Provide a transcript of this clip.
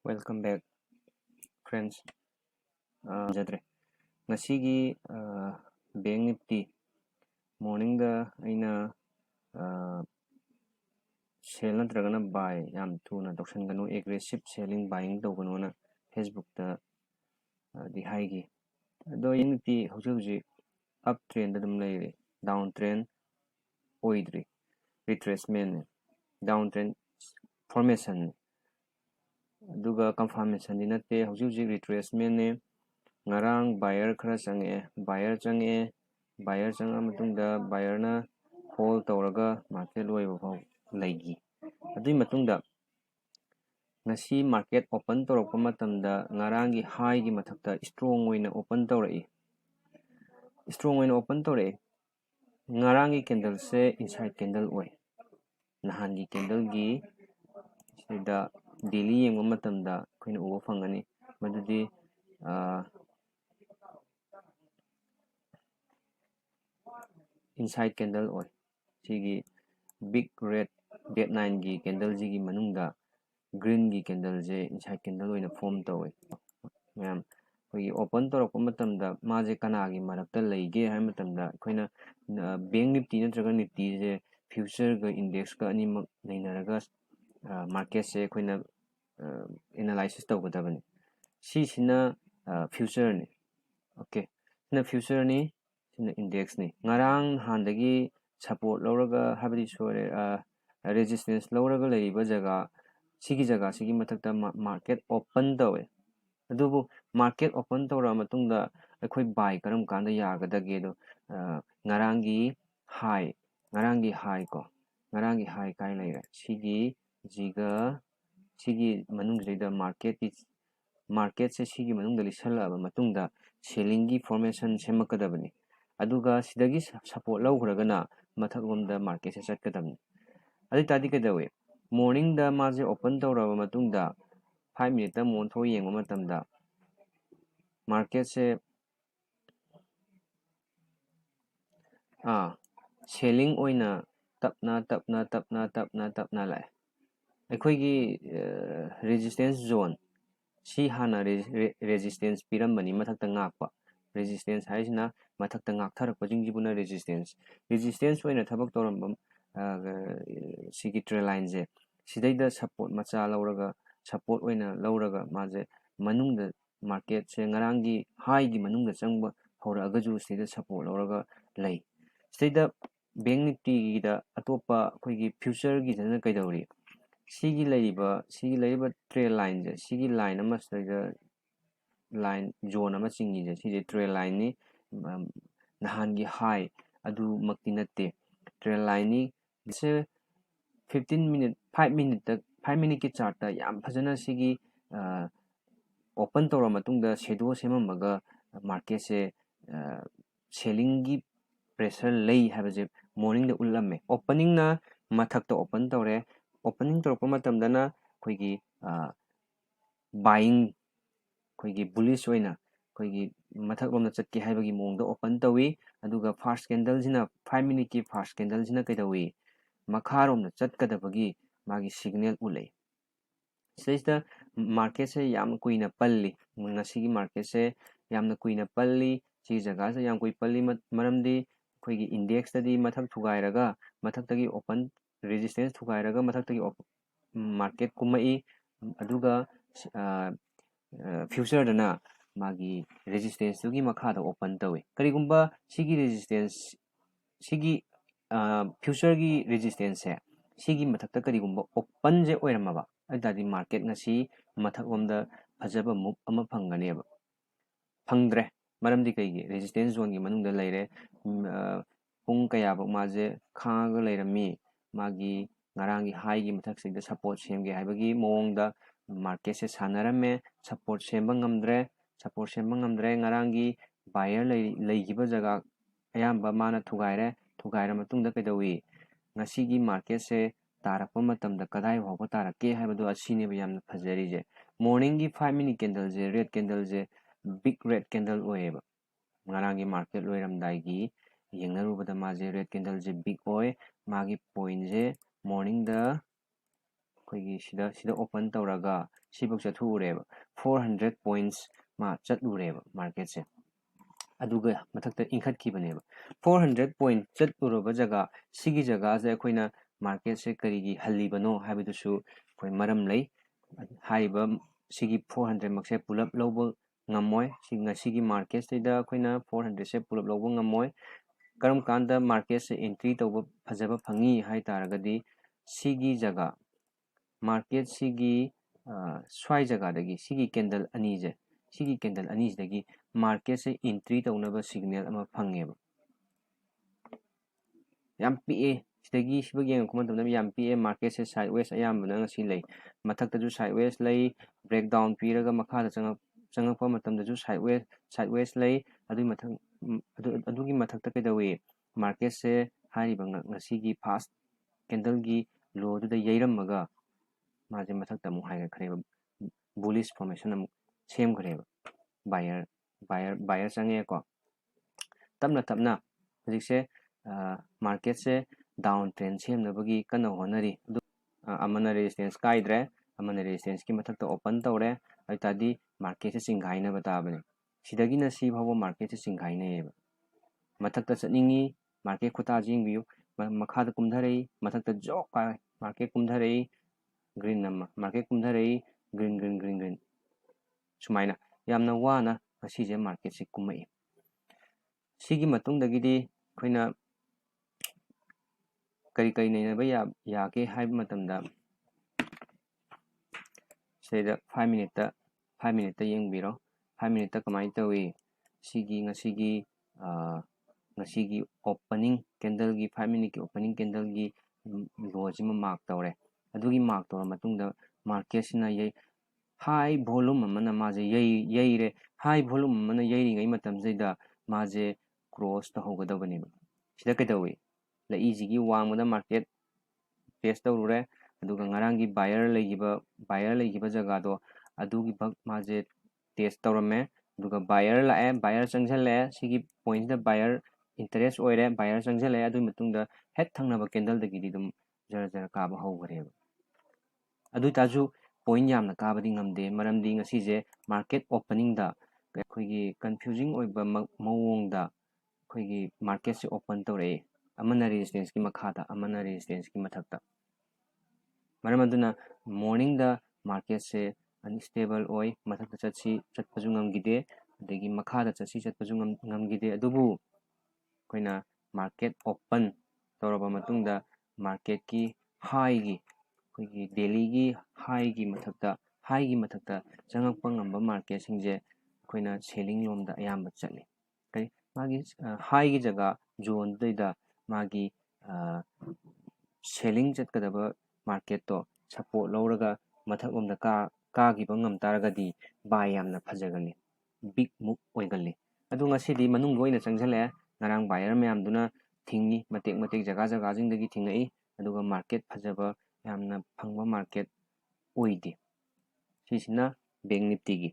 Welcome back, friends. Jadre. Ngasigi Bank Nifty morning da aina sell natragana buy yam tuna tokshan gano aggressive selling buying tawgano na Facebook da di haigi. Do Nifty hauji up trend dum lay down trend oidri retracement down trend formation duga confirmation dinate hauji retracement ne ngarang buyer khara change buyer changa matungda buyer na hold tawraga market loiba faw laigi adui matungda ngasi market open tawrakpa matamda ngarangi high gi mathakta strong oina open tawrai ngarangi candle se inside candle oi nahangi candle gi sida daily yengba matamda koina uba fangani madudi inside candle oil sigi big red dead 9 gi candle gi manungda green gi candle je inside candle oina form tawe ma'am kogi open torokpa matamda maje kanagi marakta leige hai matamda koina bank nifty natraga nifty je future ga index ka ani nainaraga market se koina analysis tawgadabani sina future ni okay sina future ni sina index ni ngarang handagi support lauraga habadi sore resistance lauraga leiba jaga sigi mathakta market open tawe adubu market open tawra matungda akhoi buy karam kanda yagadage do ngarangi high ko ngarangi high kai leira sigi jiga sigi manungjida market se sigi manungda lisala matungda selling gi formation semakadabani aduga sidagi support lawgragana mathagomda market se chatkadabni adi tadi kedawe morning da maje open tawraba matungda 5 minute da mon tho yengba matamda market se selling oina tapna lai aikoigi resistance zone si hana resistance pirambani mathakta ngakpa resistance haisina mathakta ngaktharapa jingjibuna resistance oina thabak toramba sigi trend line je sidaida support macha lauraga support oina lauraga maje manungda market se ngarangi high gi manungda changba horaga ju sida support lauraga lei sida bank nifty gi da atopa koigi future gi jana kaidawri sigi leiba trend line je sigi line ama sida line zone ama chingi je sigi trend line ni nahangi high adu makti natte trend line ni se 5 minute ki chart ta yam phajana sigi open tawra matungda shadow semamaga market se selling gi pressure lei habaje morning da ullame opening na mathakta open tawre opening tawpa matamdana koigi buying koigi bullish oina koigi mathak lomna chatki haibagi mongda open tawi aduga first candle jina 5 minute ki first candle jina kaidawi makharomna chatkadabagi magi signal ulei sida market se yam kuina palli ngasigi market se yamna kuina palli si jaga se yam kui palli maramdi koigi index tadi mathak thugairaga mathaktagi open resistance thugairaga mathaktagi market kumai aduga future dana magi resistance tugi makhada open tawi karigumba sigi resistance sigi future gi resistance se sigi mathakta karigumba open je oiramaba adadi market ngasi mathagomda phajaba move ama phanganeba phangdre maramdi kaigi resistance zone gi manungda leire pung kaya bak maje khaga leirami magi ngarangi high gi mathak sigda support semge haibagi mongda market se sanarame support semba ngamdre ngarangi buyer leigiba jaga ayamba mana thugaira matungda kaidawi ngasigi market se tarakpa matamda kadai hawba tarake haibadu asine yamna phajari je morning gi 5 minute candle je red candle je big red candle oeba ngarangi market loiramdai gi yengnarubada maje red candle je big oi magi point je morning da koigi sida open tawraga सिबक चथुरेब 400 points मा चतुरेब market से अदुगा मथक्ता इंखटखिबनेब 400 point चतुरब जगह सिगी जगह से अखोइना market से करिगी हल्लिबनो हाबिदुसु अखोइ मरम लै हाइबा सिगी 400 मक्से pull up लौब ngamoi sigi market sida akoina 400 se pull up lobo ngamoi karam kanda market se entry toba phajaba phangi hai taragadi sigi jaga market sigi swai jaga dagi sigi candle ani dagi market se entry townaba signal ama phangeba yam pa sidagi sibagi ngakuma tamna yam pa market se sideways ayambana ngasi lei mathakta ju sideways lei breakdown piraga makha da changakpa matamda ju sideways lei adugi mathakta kedawi market se hariba ngasi gi fast candle gi low du da yairamaga maje mathakta mu haiga khreba bullish formation am sem khreba buyer change ko tamna hujik se market se down trend sem nabagi kana honari amana resistance kaidre amana resistance ki mathakta open tawre aitadi market se singhaina batabane sidagi na si bhawa market se singhaina eba mathakta chaningi market khuta jingbiu makhada kumdharei mathakta jok ka market kumdharei green nama market kumdharei green sumaina yamna wana asije market se kumai sigi matungdagidi khoina kari nei ba ya ke haib matamda seda 5 minute ta yengbiro 5 minute ta kamai tawi sigi ngasigi opening candle gi 5 minute ki opening candle gi low jima mark tawre adugi mark tawra matungda market sina yei high volume amana maje yei high volume amana yei ngai matam jaida maje cross ta hogadabani sida kedawi la easy gi wangmada market test tawrure aduga ngarangi buyer leigiba jaga do adugi bak maje test tawrame aduga buyer changjale sigi point da buyer interest oire buyer changjale adu matungda het thangnaba candle dagidi dum jara kaba hogare adu taju point yamna kabadi ngamde maramdi ngasi je market opening da khoigi confusing oiba mawong da khoigi market se open tawre amana resistance ki makhada amana resistance ki mathakta maramaduna morning da market se unstable oi mathakta chatpaju ngamgide adegi makhada chatpaju ngamgide adubu koina market open tawraba matungda market ki high gi khoigi daily gi high gi mathakta changakpa ngamba market singje koina selling lomda ayamba chali kai magi high gi jaga zone da magi selling chatkadaba market to support lawraga mathak lomda ka gi bangam taragadi buy yamna phajagali big move oigali adu ngasidi manung loina changjale ngarang buyer mayamduna thingni matek jaga jingdagi thingai aduga market phajaba yamna phangba market oidi sisina bank nifty gi